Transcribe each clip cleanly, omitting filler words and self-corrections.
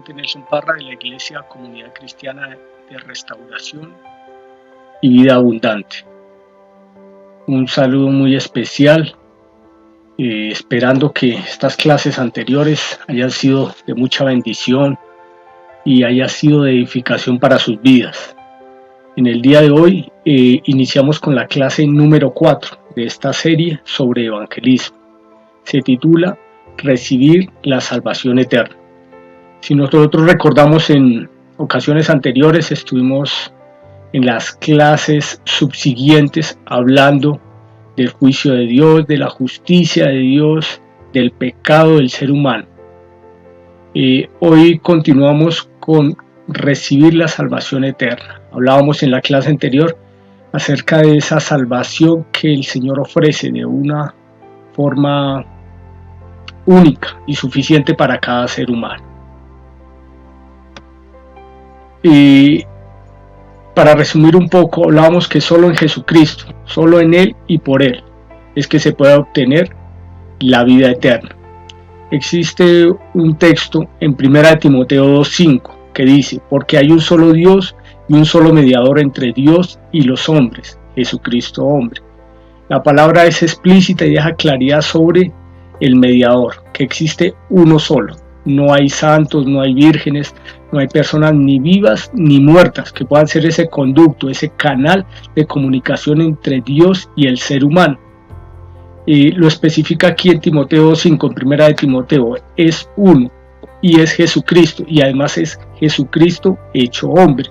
sacerdote Nelson Parra de la Iglesia Comunidad Cristiana de Restauración y Vida Abundante. Un saludo muy especial, esperando que estas clases anteriores hayan sido de mucha bendición y haya sido de edificación para sus vidas. En el día de hoy iniciamos con la clase número 4 de esta serie sobre evangelismo. Se titula Recibir la salvación eterna. Si nosotros recordamos, en ocasiones anteriores estuvimos en las clases subsiguientes hablando del juicio de Dios, de la justicia de Dios, del pecado del ser humano. Hoy continuamos con recibir la salvación eterna. Hablábamos en la clase anterior acerca de esa salvación que el Señor ofrece de una forma única y suficiente para cada ser humano. Y para resumir un poco, hablábamos que solo en Jesucristo, solo en Él y por Él, es que se puede obtener la vida eterna. Existe un texto en 1 Timoteo 2:5 que dice: porque hay un solo Dios y un solo mediador entre Dios y los hombres, Jesucristo hombre. La palabra es explícita y deja claridad sobre el mediador, que existe uno solo. No hay santos, no hay vírgenes, no hay personas ni vivas ni muertas que puedan ser ese conducto, ese canal de comunicación entre Dios y el ser humano. Lo especifica aquí en Timoteo 5, en 1 Timoteo, es uno y es Jesucristo, y además es Jesucristo hecho hombre.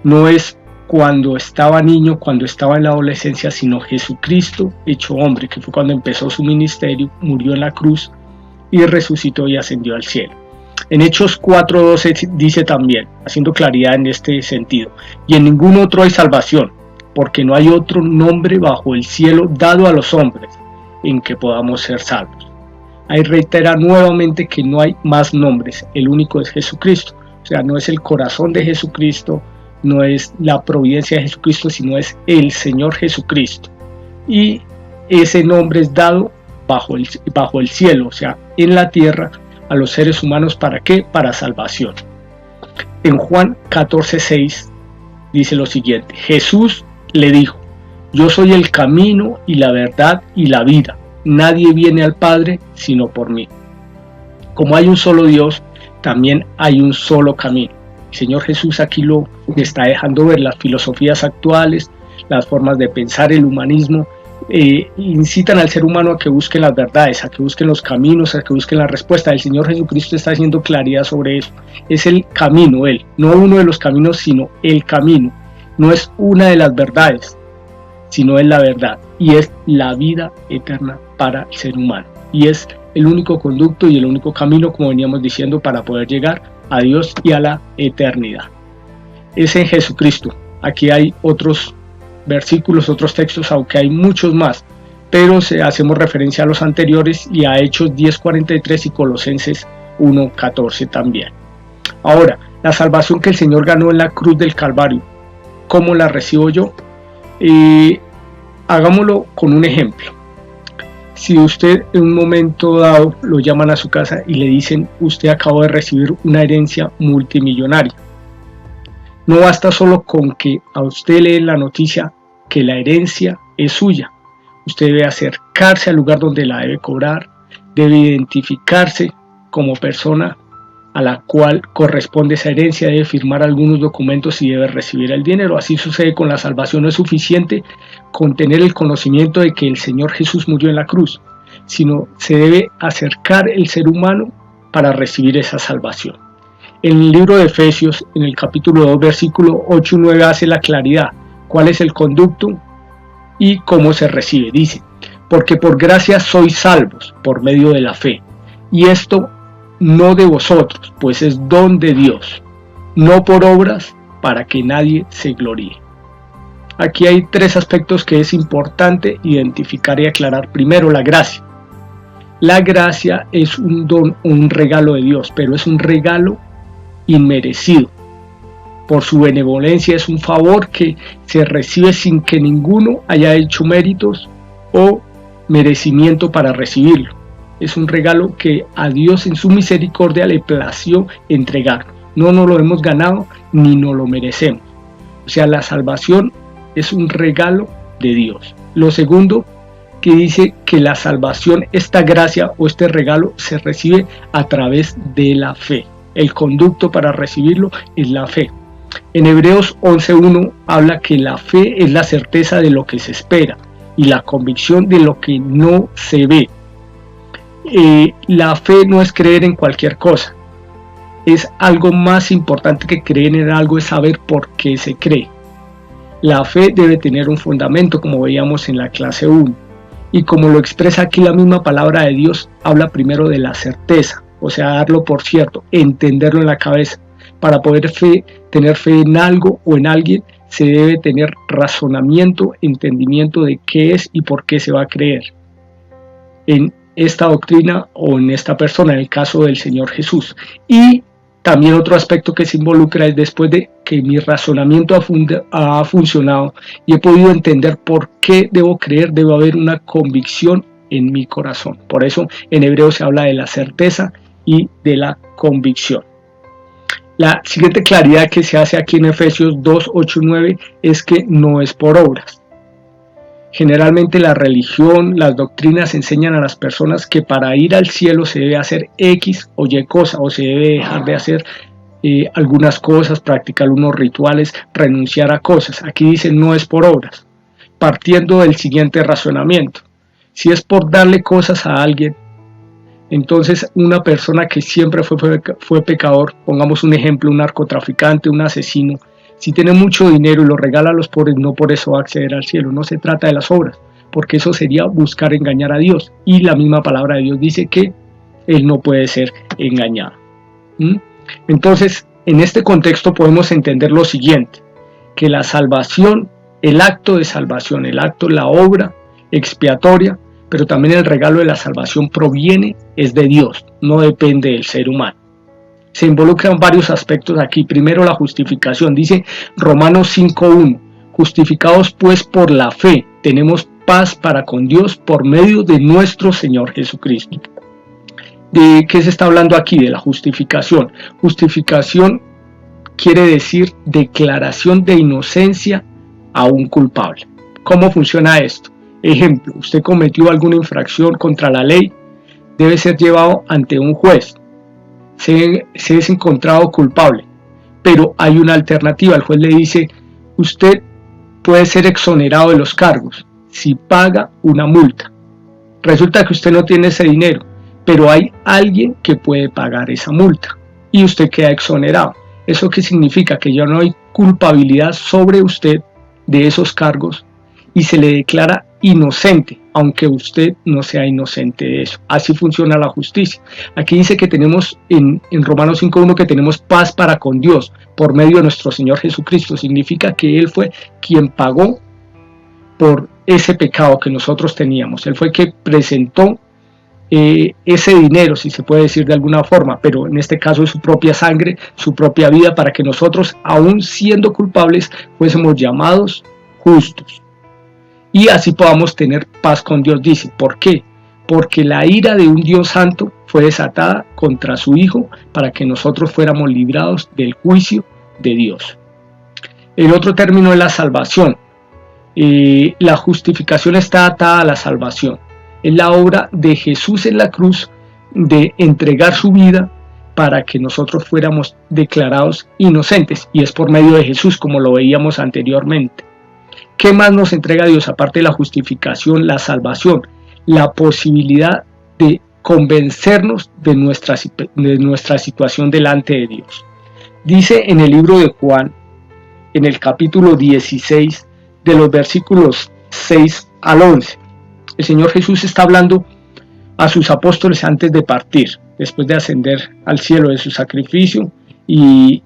No es cuando estaba niño, cuando estaba en la adolescencia, sino Jesucristo hecho hombre, que fue cuando empezó su ministerio, murió en la cruz y resucitó y ascendió al cielo. En Hechos 4:12 dice también, haciendo claridad en este sentido: y en ningún otro hay salvación, porque no hay otro nombre bajo el cielo dado a los hombres en que podamos ser salvos. Ahí reitera nuevamente que no hay más nombres, el único es Jesucristo. O sea, no es el corazón de Jesucristo, no es la providencia de Jesucristo, sino es el Señor Jesucristo. Y ese nombre es dado bajo el cielo, o sea, en la tierra, a los seres humanos. ¿Para qué? Para salvación. En Juan 14:6 dice lo siguiente: Jesús le dijo: yo soy el camino y la verdad y la vida. Nadie viene al Padre sino por mí. Como hay un solo Dios, también hay un solo camino. El Señor Jesús aquí lo está dejando ver. Las filosofías actuales, las formas de pensar, el humanismo, incitan al ser humano a que busquen las verdades, a que busquen los caminos, a que busquen la respuesta. El Señor Jesucristo está haciendo claridad sobre eso. Es el camino, Él, no uno de los caminos, sino el camino. No es una de las verdades, sino es la verdad, y es la vida eterna para el ser humano. Y es el único conducto y el único camino, como veníamos diciendo, para poder llegar a Dios y a la eternidad. Es en Jesucristo. Aquí hay otros versículos, otros textos, aunque hay muchos más, pero hacemos referencia a los anteriores y a Hechos 10:43 y Colosenses 1:14 también. Ahora, la salvación que el Señor ganó en la cruz del Calvario, ¿cómo la recibo yo? Hagámoslo con un ejemplo. Si usted en un momento dado lo llaman a su casa y le dicen: usted acabó de recibir una herencia multimillonaria, no basta solo con que a usted le den la noticia que la herencia es suya. Usted debe acercarse al lugar donde la debe cobrar, debe identificarse como persona a la cual corresponde esa herencia, debe firmar algunos documentos y debe recibir el dinero. Así sucede con la salvación. No es suficiente con tener el conocimiento de que el Señor Jesús murió en la cruz, sino se debe acercar el ser humano para recibir esa salvación. En el libro de Efesios, en el capítulo 2, versículo 8 y 9, hace la claridad. ¿Cuál es el conducto y cómo se recibe? Dice: porque por gracia sois salvos por medio de la fe, y esto no de vosotros, pues es don de Dios, no por obras, para que nadie se gloríe. Aquí hay tres aspectos que es importante identificar y aclarar. Primero, la gracia. La gracia es un don, un regalo de Dios, pero es un regalo inmerecido. Por su benevolencia, es un favor que se recibe sin que ninguno haya hecho méritos o merecimiento para recibirlo. es un regalo que a Dios en su misericordia le plació entregar. No nos lo hemos ganado ni nos lo merecemos. O sea, la salvación es un regalo de Dios. Lo segundo, que dice que la salvación, esta gracia o este regalo se recibe a través de la fe. El conducto para recibirlo es la fe. En Hebreos 11:1 habla que la fe es la certeza de lo que se espera y la convicción de lo que no se ve. La fe no es creer en cualquier cosa. Es algo más importante que creer en algo, es saber por qué se cree. La fe debe tener un fundamento, como veíamos en la clase 1. Y como lo expresa aquí la misma palabra de Dios, habla primero de la certeza, o sea, darlo por cierto, entenderlo en la cabeza. Para poder tener fe en algo o en alguien, se debe tener razonamiento, entendimiento de qué es y por qué se va a creer en esta doctrina o en esta persona, en el caso del Señor Jesús. Y también otro aspecto que se involucra es después de que mi razonamiento ha funcionado y he podido entender por qué debo creer, debe haber una convicción en mi corazón. Por eso en hebreo se habla de la certeza y de la convicción. La siguiente claridad que se hace aquí en Efesios 2, 8 y 9 es que no es por obras. Generalmente la religión, las doctrinas enseñan a las personas que para ir al cielo se debe hacer X o Y cosa, o se debe dejar de hacer algunas cosas, practicar unos rituales, renunciar a cosas. Aquí dice no es por obras, partiendo del siguiente razonamiento. Si es por darle cosas a alguien, entonces una persona que siempre fue pecador, pongamos un ejemplo, un narcotraficante, un asesino, si tiene mucho dinero y lo regala a los pobres, no por eso va a acceder al cielo. No se trata de las obras, porque eso sería buscar engañar a Dios. Y la misma palabra de Dios dice que Él no puede ser engañado. Entonces, en este contexto podemos entender lo siguiente, que la salvación, el acto de salvación, la obra expiatoria, pero también el regalo de la salvación es de Dios, no depende del ser humano. Se involucran varios aspectos aquí. Primero, la justificación. Dice Romanos 5:1, justificados pues por la fe, tenemos paz para con Dios por medio de nuestro Señor Jesucristo. ¿De qué se está hablando aquí? De la justificación. Justificación quiere decir declaración de inocencia a un culpable. ¿Cómo funciona esto? Ejemplo, usted cometió alguna infracción contra la ley, debe ser llevado ante un juez. Se es encontrado culpable, pero hay una alternativa. El juez le dice, usted puede ser exonerado de los cargos si paga una multa. Resulta que usted no tiene ese dinero, pero hay alguien que puede pagar esa multa y usted queda exonerado. ¿Eso qué significa? Que ya no hay culpabilidad sobre usted de esos cargos y se le declara inocente, aunque usted no sea inocente de eso. Así funciona la justicia. Aquí dice que tenemos en Romanos 5:1 que tenemos paz para con Dios por medio de nuestro Señor Jesucristo. Significa que Él fue quien pagó por ese pecado que nosotros teníamos. Él fue quien presentó ese dinero, si se puede decir de alguna forma, pero en este caso es su propia sangre, su propia vida, para que nosotros, aún siendo culpables, fuésemos llamados justos. Y así podamos tener paz con Dios, dice. ¿Por qué? Porque la ira de un Dios santo fue desatada contra su Hijo para que nosotros fuéramos librados del juicio de Dios. El otro término es la salvación. La justificación está atada a la salvación. Es la obra de Jesús en la cruz de entregar su vida para que nosotros fuéramos declarados inocentes. Y es por medio de Jesús, como lo veíamos anteriormente. ¿Qué más nos entrega Dios aparte de la justificación, la salvación? La posibilidad de convencernos de nuestra situación delante de Dios. Dice en el libro de Juan, en el capítulo 16, de los versículos 6 al 11, el Señor Jesús está hablando a sus apóstoles antes de partir, después de ascender al cielo de su sacrificio y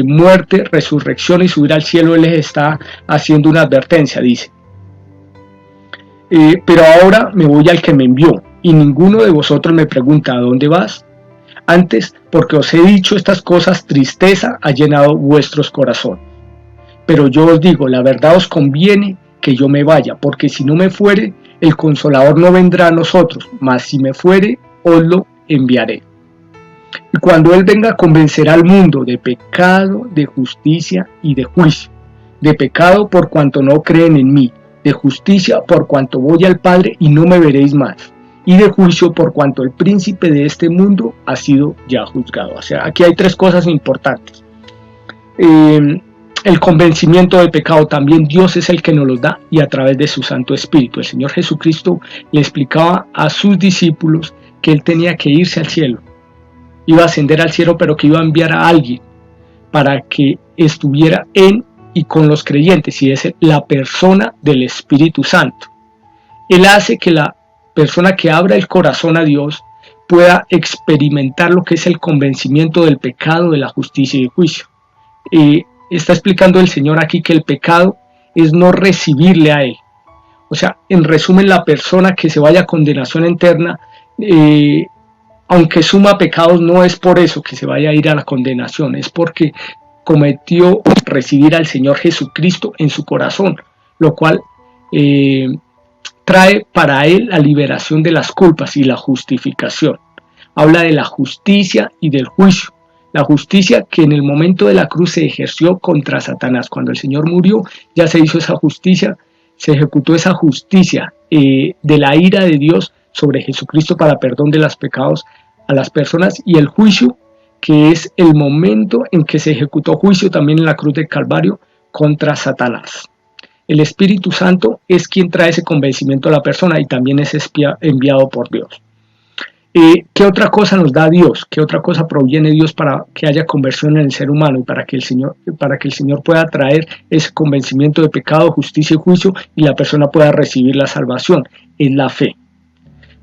muerte, resurrección y subir al cielo. Él les está haciendo una advertencia, dice, pero ahora me voy al que me envió y ninguno de vosotros me pregunta ¿a dónde vas? Antes, porque os he dicho estas cosas, tristeza ha llenado vuestros corazones. Pero yo os digo, la verdad os conviene que yo me vaya, porque si no me fuere, el Consolador no vendrá a nosotros, mas si me fuere, os lo enviaré. Y cuando Él venga, convencerá al mundo de pecado, de justicia y de juicio. De pecado por cuanto no creen en mí, de justicia por cuanto voy al Padre y no me veréis más, y de juicio por cuanto el príncipe de este mundo ha sido ya juzgado. O sea, aquí hay tres cosas importantes. El convencimiento de pecado también Dios es el que nos lo da, y a través de su Santo Espíritu. El Señor Jesucristo le explicaba a sus discípulos que Él tenía que irse al cielo, iba a ascender al cielo, pero que iba a enviar a alguien para que estuviera en y con los creyentes, y es la persona del Espíritu Santo. Él hace que la persona que abra el corazón a Dios pueda experimentar lo que es el convencimiento del pecado, de la justicia y del juicio. Está explicando el Señor aquí que el pecado es no recibirle a Él. O sea, en resumen, la persona que se vaya a condenación eterna, aunque suma pecados, no es por eso que se vaya a ir a la condenación, es porque cometió recibir al Señor Jesucristo en su corazón, lo cual trae para él la liberación de las culpas y la justificación. Habla de la justicia y del juicio. La justicia que en el momento de la cruz se ejerció contra Satanás. Cuando el Señor murió, ya se hizo esa justicia, se ejecutó esa justicia de la ira de Dios sobre Jesucristo para perdón de los pecados a las personas, y el juicio, que es el momento en que se ejecutó juicio también en la cruz del Calvario contra Satanás. El Espíritu Santo es quien trae ese convencimiento a la persona y también es enviado por Dios. ¿Qué otra cosa nos da Dios? ¿Qué otra cosa proviene Dios para que haya conversión en el ser humano y para que el Señor pueda traer ese convencimiento de pecado, justicia y juicio, y la persona pueda recibir la salvación? Es la fe.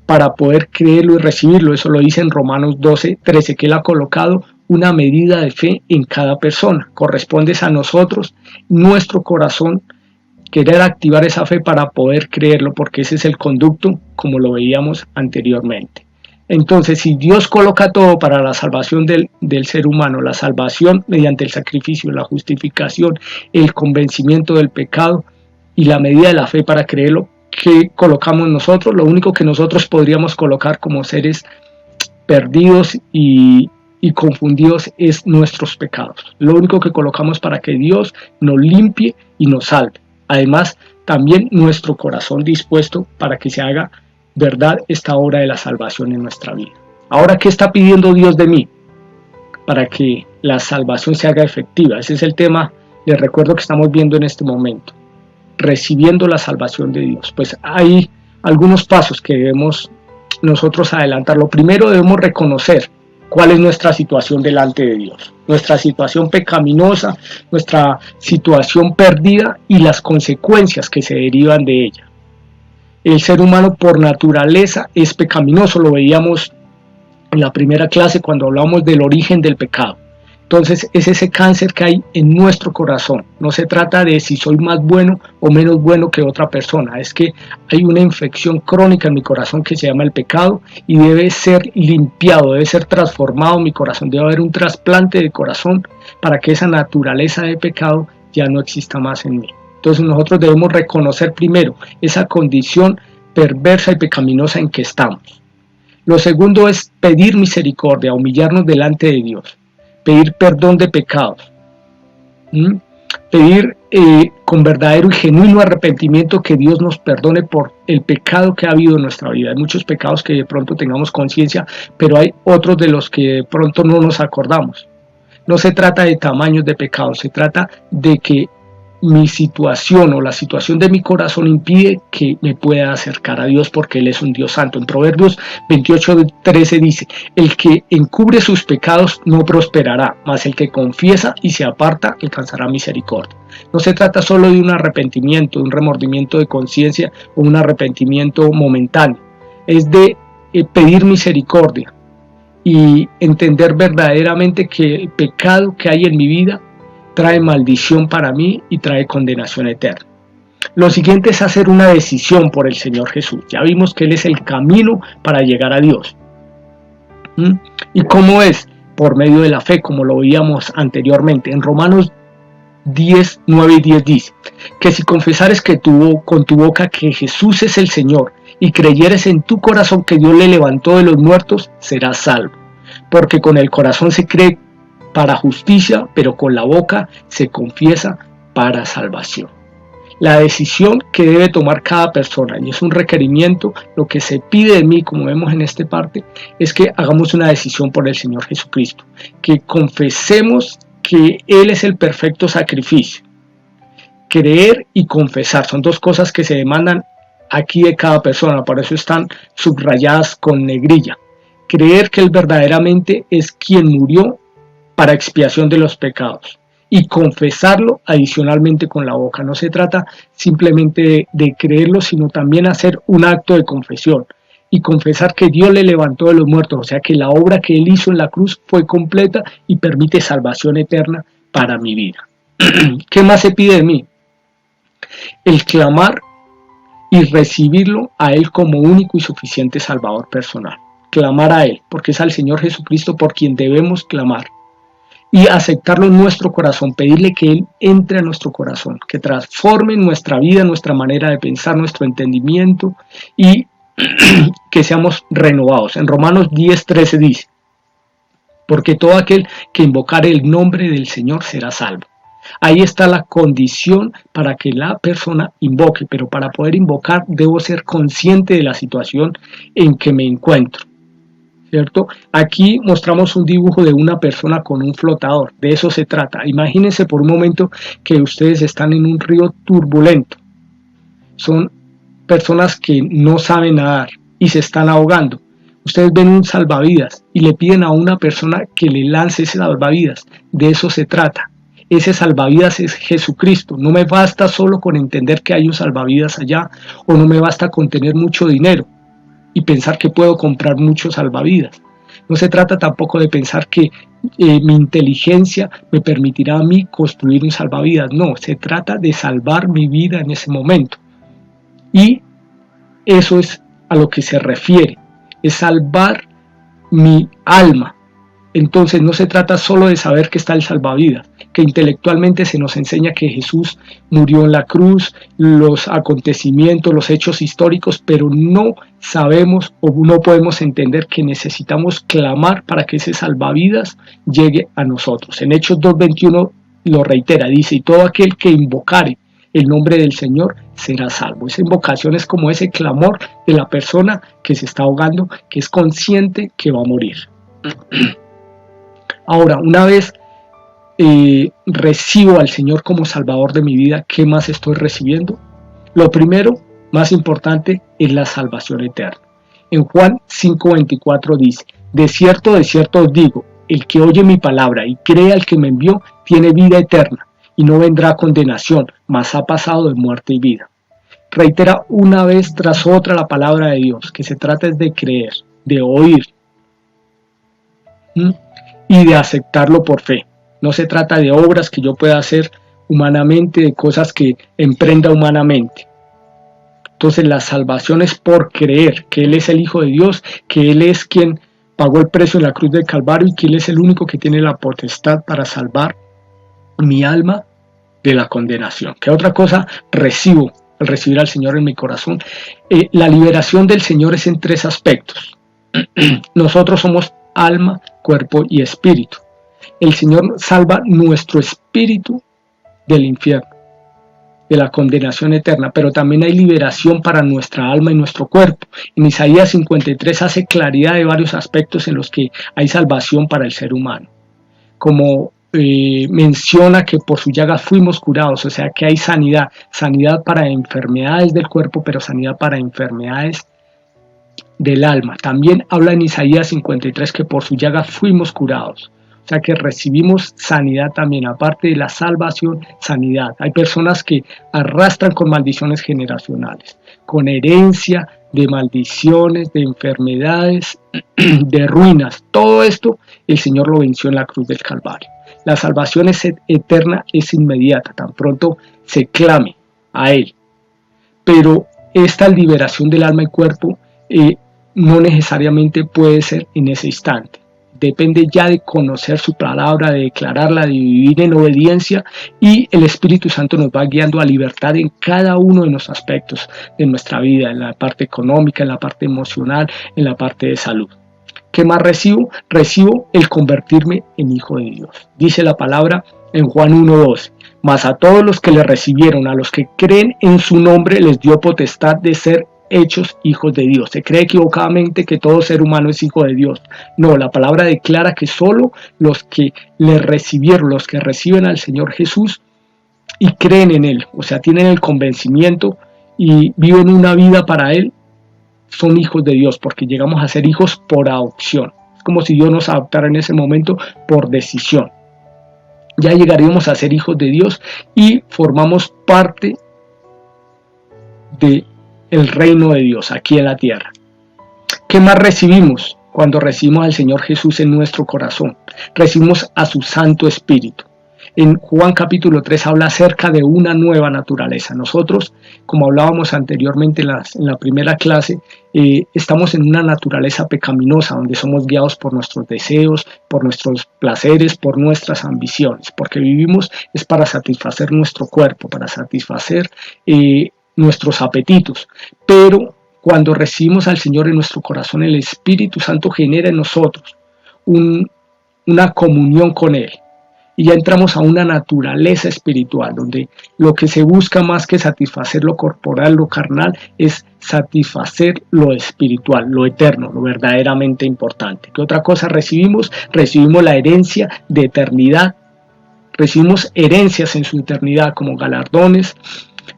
Para poder creerlo y recibirlo, eso lo dice en Romanos 12:13, que Él ha colocado una medida de fe en cada persona. Corresponde a nosotros, nuestro corazón, querer activar esa fe para poder creerlo, porque ese es el conducto, como lo veíamos anteriormente. Entonces, si Dios coloca todo para la salvación del ser humano, la salvación mediante el sacrificio, la justificación, el convencimiento del pecado y la medida de la fe para creerlo, ¿qué colocamos nosotros? Lo único que nosotros podríamos colocar como seres perdidos y confundidos es nuestros pecados. Lo único que colocamos para que Dios nos limpie y nos salve. Además, también nuestro corazón dispuesto para que se haga verdad esta obra de la salvación en nuestra vida. Ahora, ¿qué está pidiendo Dios de mí para que la salvación se haga efectiva? Ese es el tema, les recuerdo, que estamos viendo en este momento. Recibiendo la salvación de Dios. Pues hay algunos pasos que debemos nosotros adelantar. Lo primero, debemos reconocer cuál es nuestra situación delante de Dios, nuestra situación pecaminosa, nuestra situación perdida y las consecuencias que se derivan de ella. El ser humano por naturaleza es pecaminoso, lo veíamos en la primera clase cuando hablamos del origen del pecado. Entonces es ese cáncer que hay en nuestro corazón. No se trata de si soy más bueno o menos bueno que otra persona. Es que hay una infección crónica en mi corazón que se llama el pecado y debe ser limpiado, debe ser transformado mi corazón. Debe haber un trasplante de corazón para que esa naturaleza de pecado ya no exista más en mí. Entonces nosotros debemos reconocer primero esa condición perversa y pecaminosa en que estamos. Lo segundo es pedir misericordia, humillarnos delante de Dios. Pedir perdón de pecados, pedir con verdadero y genuino arrepentimiento que Dios nos perdone por el pecado que ha habido en nuestra vida. Hay muchos pecados que de pronto tengamos conciencia, pero hay otros de los que de pronto no nos acordamos. No se trata de tamaños de pecados, se trata de que mi situación o la situación de mi corazón impide que me pueda acercar a Dios, porque Él es un Dios santo. En Proverbios 28:13 dice: el que encubre sus pecados no prosperará, mas el que confiesa y se aparta alcanzará misericordia. No se trata solo de un arrepentimiento, de un remordimiento de conciencia o un arrepentimiento momentáneo, es de pedir misericordia y entender verdaderamente que el pecado que hay en mi vida trae maldición para mí y trae condenación eterna. Lo siguiente es hacer una decisión por el Señor Jesús. Ya vimos que Él es el camino para llegar a Dios. ¿Y cómo es? Por medio de la fe, como lo veíamos anteriormente. En Romanos 10, 9 y 10 dice, que si confesares con tu boca que Jesús es el Señor y creyeres en tu corazón que Dios le levantó de los muertos, serás salvo. Porque con el corazón se cree para justicia, pero con la boca se confiesa para salvación. La decisión que debe tomar cada persona, y es un requerimiento, lo que se pide de mí, como vemos en esta parte, es que hagamos una decisión por el Señor Jesucristo, que confesemos que Él es el perfecto sacrificio. Creer y confesar son dos cosas que se demandan aquí de cada persona, por eso están subrayadas con negrilla. Creer que Él verdaderamente es quien murió para expiación de los pecados y confesarlo adicionalmente con la boca. No se trata simplemente de creerlo, sino también hacer un acto de confesión y confesar que Dios le levantó de los muertos, o sea que la obra que Él hizo en la cruz fue completa y permite salvación eterna para mi vida. ¿Qué más se pide de mí? El clamar y recibirlo a Él como único y suficiente Salvador personal. Clamar a Él, porque es al Señor Jesucristo por quien debemos clamar. Y aceptarlo en nuestro corazón, pedirle que Él entre a nuestro corazón, que transforme nuestra vida, nuestra manera de pensar, nuestro entendimiento y que seamos renovados. En Romanos 10:13 dice, porque todo aquel que invocare el nombre del Señor será salvo. Ahí está la condición para que la persona invoque, pero para poder invocar debo ser consciente de la situación en que me encuentro. ¿Cierto? Aquí mostramos un dibujo de una persona con un flotador, de eso se trata. Imagínense por un momento que ustedes están en un río turbulento. Son personas que no saben nadar y se están ahogando. Ustedes ven un salvavidas y le piden a una persona que le lance ese salvavidas. De eso se trata. Ese salvavidas es Jesucristo. No me basta solo con entender que hay un salvavidas allá, o no me basta con tener mucho dinero y pensar que puedo comprar muchos salvavidas. No se trata tampoco de pensar que mi inteligencia me permitirá a mí construir un salvavidas. No, se trata de salvar mi vida en ese momento. Y eso es a lo que se refiere, es salvar mi alma. Entonces no se trata solo de saber que está el salvavidas, que intelectualmente se nos enseña que Jesús murió en la cruz, los acontecimientos, los hechos históricos, pero no sabemos o no podemos entender que necesitamos clamar para que ese salvavidas llegue a nosotros. En Hechos 2:21 lo reitera, dice, y todo aquel que invocare el nombre del Señor será salvo. Esa invocación es como ese clamor de la persona que se está ahogando, que es consciente que va a morir. Ahora, una vez recibo al Señor como Salvador de mi vida, ¿qué más estoy recibiendo? Lo primero, más importante, es la salvación eterna. En Juan 5:24 dice, de cierto os digo, el que oye mi palabra y cree al que me envió, tiene vida eterna y no vendrá a condenación, mas ha pasado de muerte y vida. Reitera una vez tras otra la palabra de Dios, que se trata es de creer, de oír y de aceptarlo por fe. No se trata de obras que yo pueda hacer humanamente, de cosas que emprenda humanamente. Entonces la salvación es por creer que Él es el Hijo de Dios, que Él es quien pagó el precio en la cruz del Calvario y que Él es el único que tiene la potestad para salvar mi alma de la condenación. ¿Qué otra cosa recibo al recibir al Señor en mi corazón? La liberación del Señor es en tres aspectos. Nosotros somos alma, cuerpo y espíritu. El Señor salva nuestro espíritu del infierno, de la condenación eterna, pero también hay liberación para nuestra alma y nuestro cuerpo. En Isaías 53 hace claridad de varios aspectos en los que hay salvación para el ser humano. Como menciona que por su llaga fuimos curados, o sea que hay sanidad, sanidad para enfermedades del cuerpo, pero sanidad para enfermedades del alma. También habla en Isaías 53 que por su llaga fuimos curados. O sea que recibimos sanidad también, aparte de la salvación, sanidad. Hay personas que arrastran con maldiciones generacionales, con herencia de maldiciones, de enfermedades, de ruinas. Todo esto el Señor lo venció en la cruz del Calvario. La salvación es eterna, es inmediata, tan pronto se clame a Él. Pero esta liberación del alma y cuerpo no necesariamente puede ser en ese instante. depende ya de conocer su palabra, de declararla, de vivir en obediencia, y el Espíritu Santo nos va guiando a libertad en cada uno de los aspectos de nuestra vida, en la parte económica, en la parte emocional, en la parte de salud. ¿Qué más recibo? Recibo el convertirme en hijo de Dios. Dice la palabra en Juan 1:12, mas a todos los que le recibieron, a los que creen en su nombre, les dio potestad de ser hechos hijos de Dios. Se cree equivocadamente que todo ser humano es hijo de Dios. No, la palabra declara que solo los que le recibieron, los que reciben al Señor Jesús y creen en Él, o sea, tienen el convencimiento y viven una vida para Él, son hijos de Dios, porque llegamos a ser hijos por adopción. Es como si Dios nos adoptara en ese momento por decisión. Ya llegaríamos a ser hijos de Dios y formamos parte del reino de Dios aquí en la tierra. ¿Qué más recibimos cuando recibimos al Señor Jesús en nuestro corazón? Recibimos a su Santo Espíritu. En Juan capítulo 3 habla acerca de una nueva naturaleza. Nosotros, como hablábamos anteriormente en la primera clase, estamos en una naturaleza pecaminosa, donde somos guiados por nuestros deseos, por nuestros placeres, por nuestras ambiciones, porque vivimos es para satisfacer nuestro cuerpo, para satisfacer nuestros apetitos. Pero cuando recibimos al Señor en nuestro corazón, el Espíritu Santo genera en nosotros una comunión con Él. Y ya entramos a una naturaleza espiritual, donde lo que se busca más que satisfacer lo corporal, lo carnal, es satisfacer lo espiritual, lo eterno, lo verdaderamente importante. ¿Qué otra cosa recibimos? Recibimos la herencia de eternidad. Recibimos herencias en su eternidad como galardones,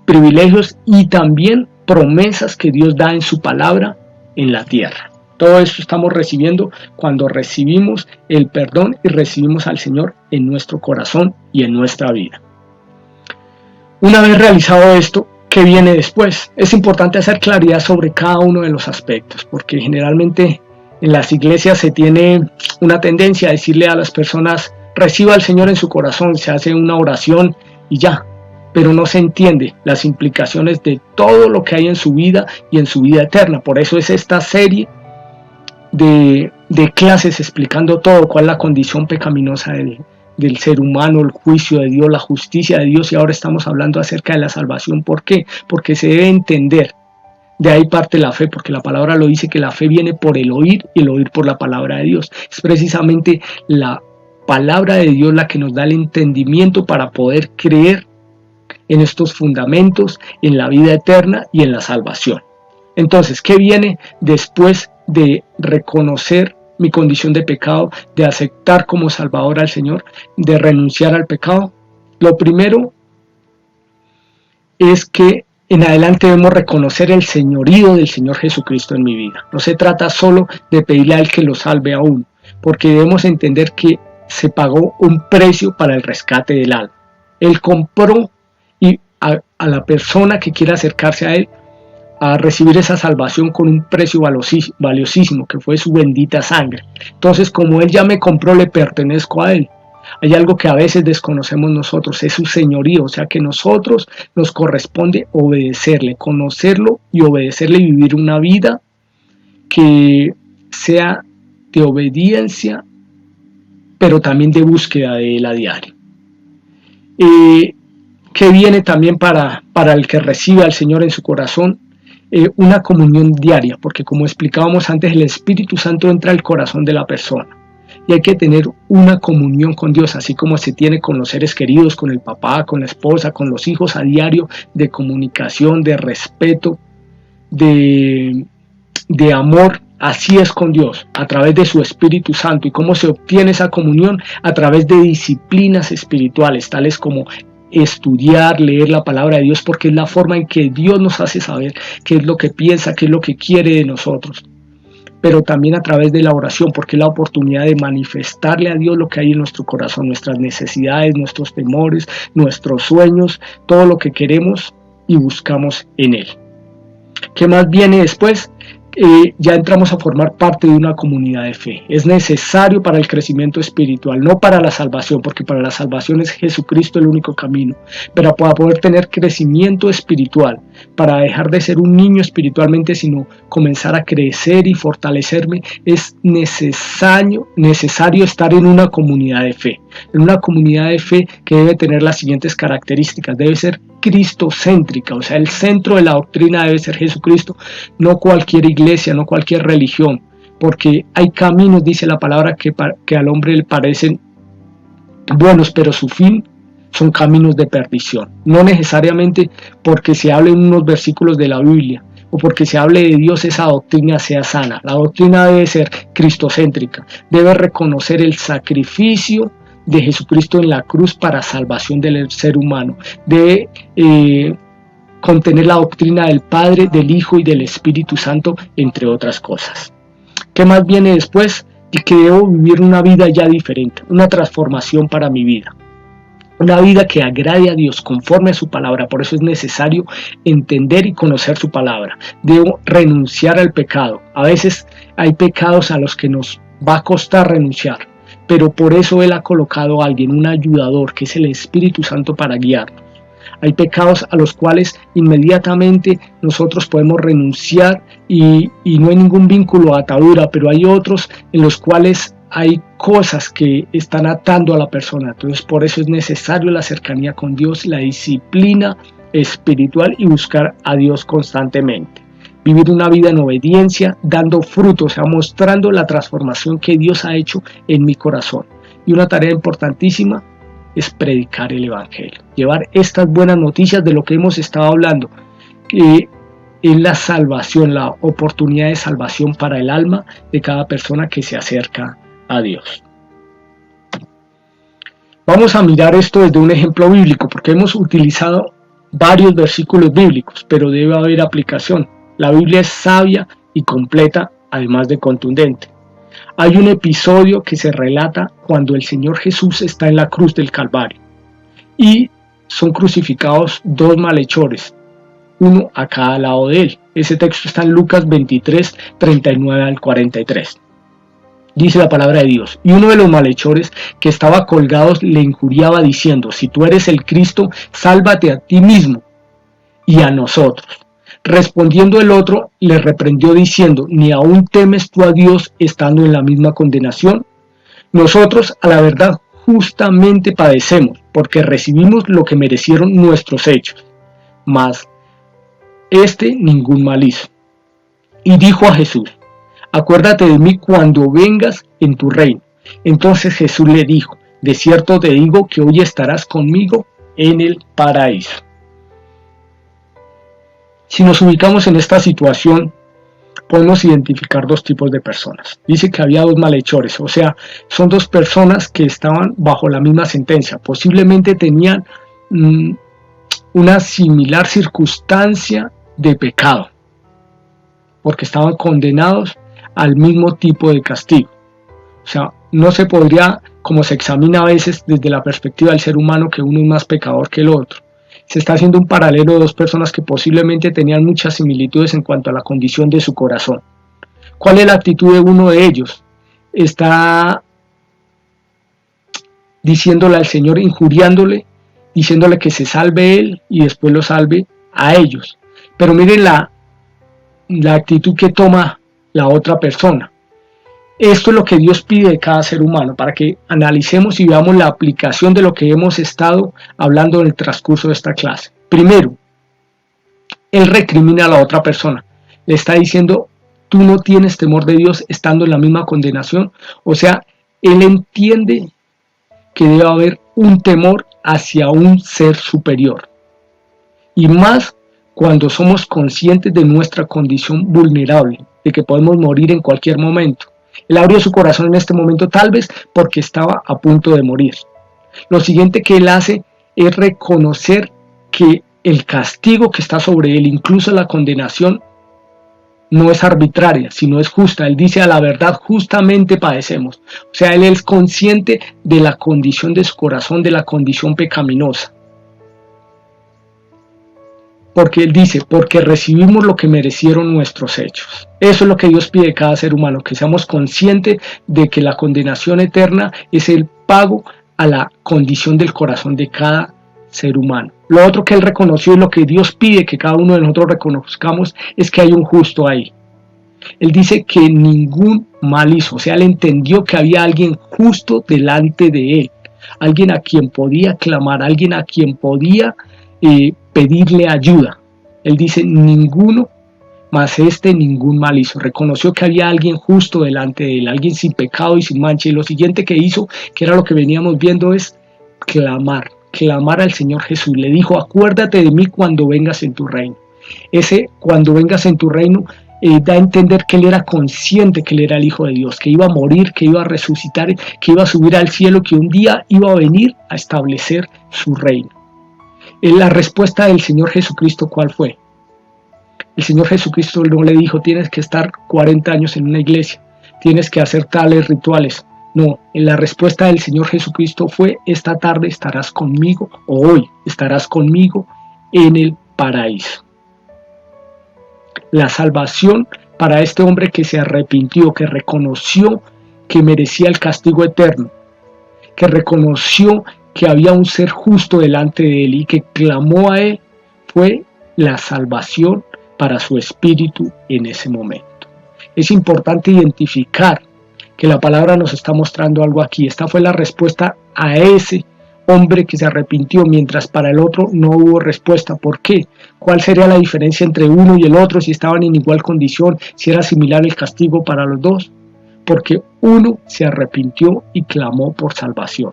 privilegios y también promesas que Dios da en su palabra en la tierra. Todo esto estamos recibiendo cuando recibimos el perdón y recibimos al Señor en nuestro corazón y en nuestra vida. Una vez realizado esto, ¿qué viene después? Es importante hacer claridad sobre cada uno de los aspectos, porque generalmente en las iglesias se tiene una tendencia a decirle a las personas, reciba al Señor en su corazón, se hace una oración y ya, pero no se entiende las implicaciones de todo lo que hay en su vida y en su vida eterna. Por eso es esta serie de clases explicando todo, cuál es la condición pecaminosa del ser humano, el juicio de Dios, la justicia de Dios, y ahora estamos hablando acerca de la salvación. ¿Por qué? Porque se debe entender, de ahí parte la fe, porque la palabra lo dice, que la fe viene por el oír y el oír por la palabra de Dios. Es precisamente la palabra de Dios la que nos da el entendimiento para poder creer en estos fundamentos, en la vida eterna y en la salvación. Entonces, ¿qué viene después de reconocer mi condición de pecado, de aceptar como Salvador al Señor, de renunciar al pecado? Lo primero es que en adelante debemos reconocer el señorío del Señor Jesucristo en mi vida. No se trata solo de pedirle a Él que lo salve a uno, porque debemos entender que se pagó un precio para el rescate del alma. Él compró y a la persona que quiera acercarse a Él a recibir esa salvación con un precio valiosísimo, que fue su bendita sangre. Entonces, como Él ya me compró, le pertenezco a Él. Hay algo que a veces desconocemos nosotros, es su señorío, o sea que nosotros nos corresponde obedecerle, conocerlo y obedecerle, y vivir una vida que sea de obediencia, pero también de búsqueda de Él a diario. Que viene también para el que recibe al Señor en su corazón, una comunión diaria, porque como explicábamos antes, el Espíritu Santo entra al corazón de la persona y hay que tener una comunión con Dios, así como se tiene con los seres queridos, con el papá, con la esposa, con los hijos, a diario, de comunicación, de respeto, de amor. Así es con Dios, a través de su Espíritu Santo. ¿Y cómo se obtiene esa comunión? A través de disciplinas espirituales, tales como estudiar, leer la palabra de Dios, porque es la forma en que Dios nos hace saber qué es lo que piensa, qué es lo que quiere de nosotros. Pero también a través de la oración, porque es la oportunidad de manifestarle a Dios lo que hay en nuestro corazón, nuestras necesidades, nuestros temores, nuestros sueños, todo lo que queremos y buscamos en Él. ¿Qué más viene después? ya entramos a formar parte de una comunidad de fe. Es necesario para el crecimiento espiritual, no para la salvación, porque para la salvación es Jesucristo el único camino, pero para poder tener crecimiento espiritual, para dejar de ser un niño espiritualmente, sino comenzar a crecer y fortalecerme, es necesario estar en una comunidad de fe. En una comunidad de fe que debe tener las siguientes características: debe ser cristocéntrica, o sea, el centro de la doctrina debe ser Jesucristo, no cualquier iglesia, no cualquier religión, porque hay caminos, dice la palabra, que al hombre le parecen buenos, pero su fin son caminos de perdición. No necesariamente porque se hable en unos versículos de la Biblia o porque se hable de Dios esa doctrina sea sana. La doctrina debe ser cristocéntrica, debe reconocer el sacrificio de Jesucristo en la cruz para salvación del ser humano, debe contener la doctrina del Padre, del Hijo y del Espíritu Santo, entre otras cosas. ¿Qué más viene después? Y que debo vivir una vida ya diferente, una transformación para mi vida. Una vida que agrade a Dios conforme a su palabra. Por eso es necesario entender y conocer su palabra. Debo renunciar al pecado. A veces hay pecados a los que nos va a costar renunciar, pero por eso Él ha colocado a alguien, un ayudador, que es el Espíritu Santo, para guiarnos. Hay pecados a los cuales inmediatamente nosotros podemos renunciar y no hay ningún vínculo o atadura, pero hay otros en los cuales hay cosas que están atando a la persona. Entonces por eso es necesario la cercanía con Dios, la disciplina espiritual y buscar a Dios constantemente. Vivir una vida en obediencia, dando frutos, o sea, mostrando la transformación que Dios ha hecho en mi corazón. Y una tarea importantísima es predicar el Evangelio, llevar estas buenas noticias de lo que hemos estado hablando, que es la salvación, la oportunidad de salvación para el alma de cada persona que se acerca a Dios. Vamos a mirar esto desde un ejemplo bíblico, porque hemos utilizado varios versículos bíblicos, pero debe haber aplicación. La Biblia es sabia y completa, además de contundente. Hay un episodio que se relata cuando el Señor Jesús está en la cruz del Calvario y son crucificados dos malhechores, uno a cada lado de él. Ese texto está en Lucas 23, 39 al 43. Dice la palabra de Dios: y uno de los malhechores que estaba colgados le injuriaba diciendo: si tú eres el Cristo, sálvate a ti mismo y a nosotros. Respondiendo el otro, le reprendió diciendo: ¿ni aún temes tú a Dios estando en la misma condenación? Nosotros, a la verdad, justamente padecemos, porque recibimos lo que merecieron nuestros hechos, mas este ningún mal hizo. Y dijo a Jesús: acuérdate de mí cuando vengas en tu reino. Entonces Jesús le dijo: de cierto te digo que hoy estarás conmigo en el paraíso. Si nos ubicamos en esta situación, podemos identificar dos tipos de personas. Dice que había dos malhechores, o sea, son dos personas que estaban bajo la misma sentencia. Posiblemente tenían una similar circunstancia de pecado, porque estaban condenados al mismo tipo de castigo. O sea, no se podría, como se examina a veces desde la perspectiva del ser humano, que uno es más pecador que el otro. Se está haciendo un paralelo de dos personas que posiblemente tenían muchas similitudes en cuanto a la condición de su corazón. ¿Cuál es la actitud de uno de ellos? Está diciéndole al Señor, injuriándole, diciéndole que se salve él y después lo salve a ellos. Pero miren la actitud que toma la otra persona. Esto es lo que Dios pide de cada ser humano, para que analicemos y veamos la aplicación de lo que hemos estado hablando en el transcurso de esta clase. Primero, él recrimina a la otra persona. Le está diciendo: tú no tienes temor de Dios estando en la misma condenación. O sea, él entiende que debe haber un temor hacia un ser superior. Y más cuando somos conscientes de nuestra condición vulnerable, de que podemos morir en cualquier momento. Él abrió su corazón en este momento, tal vez porque estaba a punto de morir. Lo siguiente que él hace es reconocer que el castigo que está sobre él, incluso la condenación, no es arbitraria, sino es justa. Él dice: a la verdad, justamente padecemos. O sea, él es consciente de la condición de su corazón, de la condición pecaminosa. porque Él dice, porque recibimos lo que merecieron nuestros hechos. Eso es lo que Dios pide de cada ser humano, que seamos conscientes de que la condenación eterna es el pago a la condición del corazón de cada ser humano. Lo otro que Él reconoció y lo que Dios pide que cada uno de nosotros reconozcamos es que hay un justo ahí. Él dice que ningún mal hizo, o sea, Él entendió que había alguien justo delante de Él, alguien a quien podía clamar, alguien a quien podía pedirle ayuda. Él dice, ninguno, mas ningún mal hizo. Reconoció que había alguien justo delante de Él, alguien sin pecado y sin mancha. Y lo siguiente que hizo, que era lo que veníamos viendo, es clamar al Señor Jesús. Le dijo, acuérdate de mí cuando vengas en tu reino. Ese cuando vengas en tu reino da a entender que Él era consciente que Él era el Hijo de Dios, que iba a morir, que iba a resucitar, que iba a subir al cielo, que un día iba a venir a establecer su reino. La respuesta del Señor Jesucristo, ¿cuál fue? El Señor Jesucristo no le dijo, tienes que estar 40 años en una iglesia, tienes que hacer tales rituales. No, la respuesta del Señor Jesucristo fue, esta tarde estarás conmigo, o hoy estarás conmigo en el paraíso. La salvación para este hombre que se arrepintió, que reconoció que merecía el castigo eterno, que reconoció que había un ser justo delante de él y que clamó a él, fue la salvación para su espíritu en ese momento. Es importante identificar que la palabra nos está mostrando algo aquí. Esta fue la respuesta a ese hombre que se arrepintió, mientras para el otro no hubo respuesta. ¿Por qué? ¿Cuál sería la diferencia entre uno y el otro? Si estaban en igual condición, si era similar el castigo para los dos. Porque uno se arrepintió y clamó por salvación.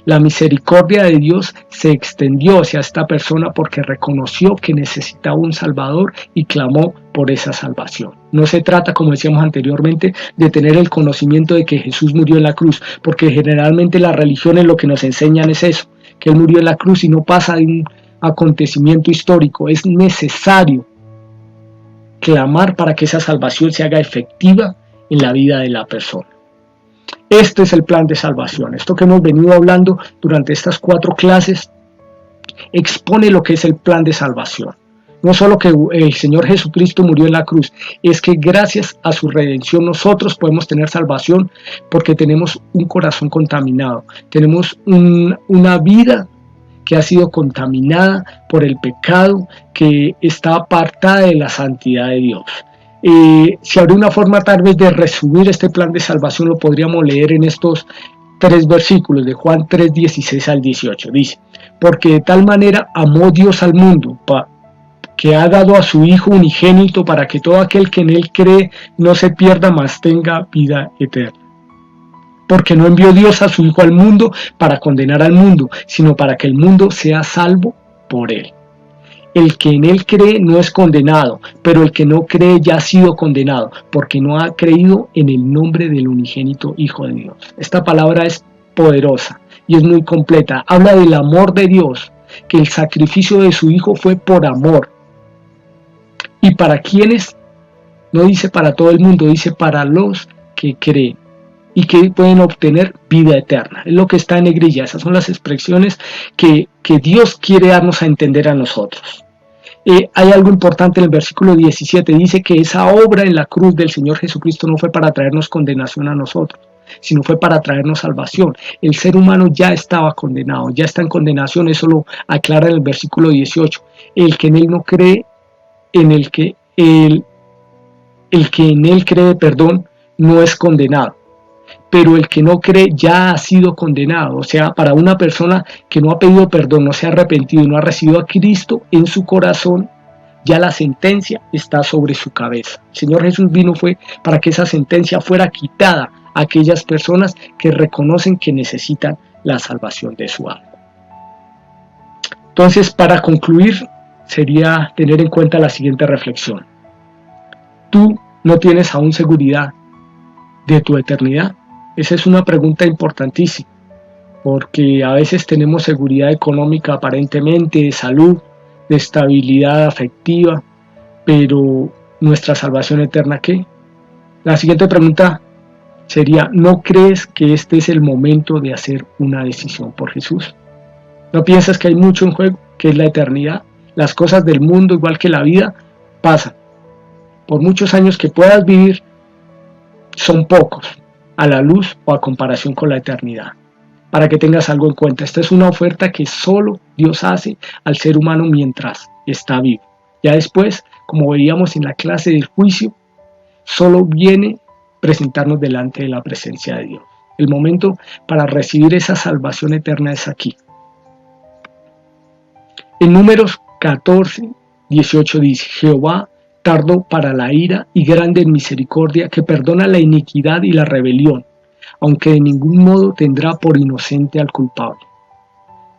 La misericordia de Dios se extendió hacia esta persona porque reconoció que necesitaba un Salvador y clamó por esa salvación. No se trata, como decíamos anteriormente, de tener el conocimiento de que Jesús murió en la cruz, porque generalmente las religiones lo que nos enseñan es eso, que Él murió en la cruz y no pasa de un acontecimiento histórico. Es necesario clamar para que esa salvación se haga efectiva en la vida de la persona. Este es el plan de salvación. Esto que hemos venido hablando durante estas 4 clases expone lo que es el plan de salvación. No solo que el Señor Jesucristo murió en la cruz, es que gracias a su redención nosotros podemos tener salvación porque tenemos un corazón contaminado, tenemos una vida que ha sido contaminada por el pecado, que está apartada de la santidad de Dios. Si habría una forma tal vez de resumir este plan de salvación, lo podríamos leer en estos 3 versículos de Juan 3, 16 al 18. Dice, porque de tal manera amó Dios al mundo, que ha dado a su Hijo unigénito para que todo aquel que en Él cree no se pierda, mas tenga vida eterna. Porque no envió Dios a su Hijo al mundo para condenar al mundo, sino para que el mundo sea salvo por Él. El que en Él cree no es condenado, pero el que no cree ya ha sido condenado, porque no ha creído en el nombre del unigénito Hijo de Dios. Esta palabra es poderosa y es muy completa. Habla del amor de Dios, que el sacrificio de su Hijo fue por amor. ¿Y para quiénes? No dice para todo el mundo, dice para los que creen y que pueden obtener vida eterna. Es lo que está en negrilla. Esas son las expresiones que Dios quiere darnos a entender a nosotros. Hay algo importante en el versículo 17. Dice que esa obra en la cruz del Señor Jesucristo no fue para traernos condenación a nosotros, sino fue para traernos salvación. El ser humano ya estaba condenado, ya está en condenación. Eso lo aclara en el versículo 18. El que en Él no cree, el que en Él cree, no es condenado. Pero el que no cree ya ha sido condenado. O sea, para una persona que no ha pedido perdón, no se ha arrepentido y no ha recibido a Cristo en su corazón, ya la sentencia está sobre su cabeza. El Señor Jesús vino fue para que esa sentencia fuera quitada a aquellas personas que reconocen que necesitan la salvación de su alma. Entonces, para concluir, sería tener en cuenta la siguiente reflexión. ¿Tú no tienes aún seguridad de tu eternidad? Esa es una pregunta importantísima, porque a veces tenemos seguridad económica aparentemente, de salud, de estabilidad afectiva, pero ¿nuestra salvación eterna qué? La siguiente pregunta sería, ¿no crees que este es el momento de hacer una decisión por Jesús? ¿No piensas que hay mucho en juego? que es la eternidad. Las cosas del mundo, igual que la vida, pasan. Por muchos años que puedas vivir, son pocos a la luz o a comparación con la eternidad. Para que tengas algo en cuenta, esta es una oferta que solo Dios hace al ser humano mientras está vivo. Ya después, como veíamos en la clase del juicio, solo viene presentarnos delante de la presencia de Dios. El momento para recibir esa salvación eterna es aquí. En Números 14, 18 dice: Jehová tardo para la ira y grande en misericordia, que perdona la iniquidad y la rebelión, aunque de ningún modo tendrá por inocente al culpable.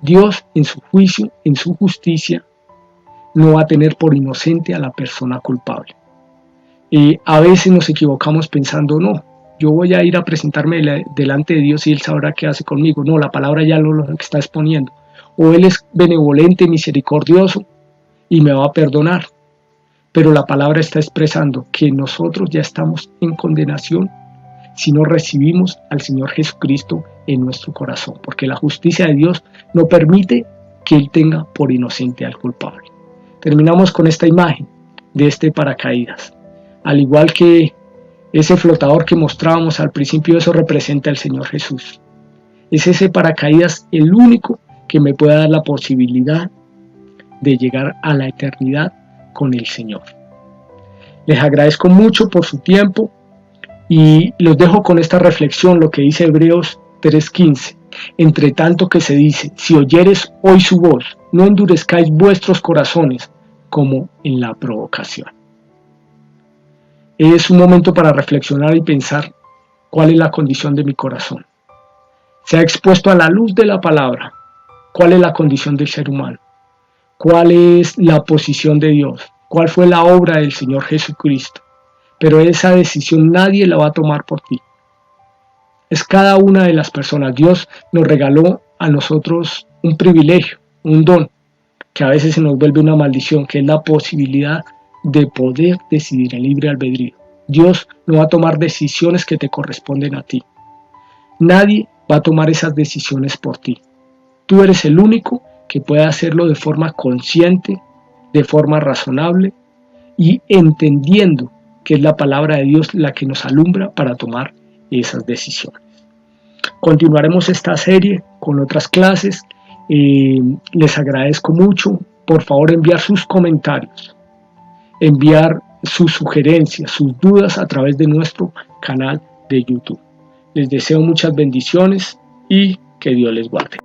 Dios, en su juicio, en su justicia, no va a tener por inocente a la persona culpable. A veces nos equivocamos pensando, no, yo voy a ir a presentarme delante de Dios y Él sabrá qué hace conmigo. No, la palabra ya lo está exponiendo. O Él es benevolente, misericordioso y me va a perdonar. Pero la palabra está expresando que nosotros ya estamos en condenación si no recibimos al Señor Jesucristo en nuestro corazón, porque la justicia de Dios no permite que Él tenga por inocente al culpable. Terminamos con esta imagen de este paracaídas. Al igual que ese flotador que mostrábamos al principio, eso representa al Señor Jesús. Es ese paracaídas el único que me puede dar la posibilidad de llegar a la eternidad con el Señor. Les agradezco mucho por su tiempo y los dejo con esta reflexión, lo que dice Hebreos 3:15. Entre tanto que se dice, si oyeres hoy su voz, no endurezcáis vuestros corazones como en la provocación. Es un momento para reflexionar y pensar cuál es la condición de mi corazón. Se ha expuesto a la luz de la palabra cuál es la condición del ser humano, cuál es la posición de Dios, cuál fue la obra del Señor Jesucristo. Pero esa decisión nadie la va a tomar por ti. Es cada una de las personas. Dios nos regaló a nosotros un privilegio, un don, que a veces se nos vuelve una maldición, que es la posibilidad de poder decidir en libre albedrío. Dios no va a tomar decisiones que te corresponden a ti. Nadie va a tomar esas decisiones por ti. Tú eres el único que puede hacerlo de forma consciente, de forma razonable y entendiendo que es la palabra de Dios la que nos alumbra para tomar esas decisiones. Continuaremos esta serie con otras clases. Les agradezco mucho. Por favor, enviar sus comentarios, enviar sus sugerencias, sus dudas a través de nuestro canal de YouTube. Les deseo muchas bendiciones y que Dios les guarde.